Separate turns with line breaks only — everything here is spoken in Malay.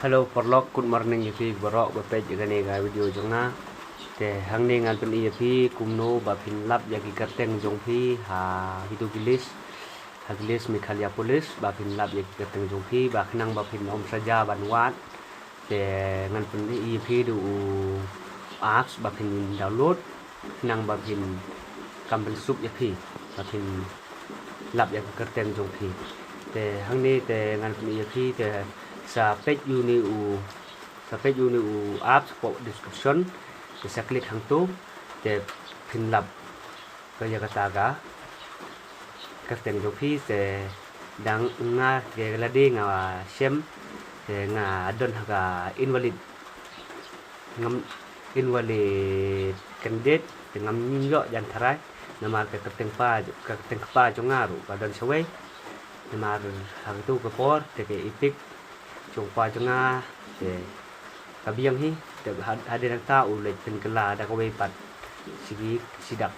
Hello, Porlok, good morning, Yapi, Borok, Bapet, Ganega, video Jonga. The hanging Alpen Yapi, Kumno, Bapin Lab, Yaki Kerteng Jongpi, Ha Hidugilis, Hagilis, Mikhaliapolis, Bapin Lab, Yaki Kerteng Jongpi, Baknang Bapin Om Saja, Banwat, the Nalpen Yapi do apps, Bapin download, Nang Bapin Campbell Soup Yapi, Bapin Lab Yaki Kerteng Jongpi. The hanging the Nalpen Yapi, the sa page uni apps po description bisa klik hang tu te pin lab kaya kataga kerten jopi te dang nga ke ladi nga sem te nga don haga invalid candidate te ngam nyo jan tharai nama ke kerten pa jongaru kadon sawai nama hang tu ke por te ke ipik chung pa chunga te kabiang hi te hadir ta u le pen kala da ko pat sigi sidak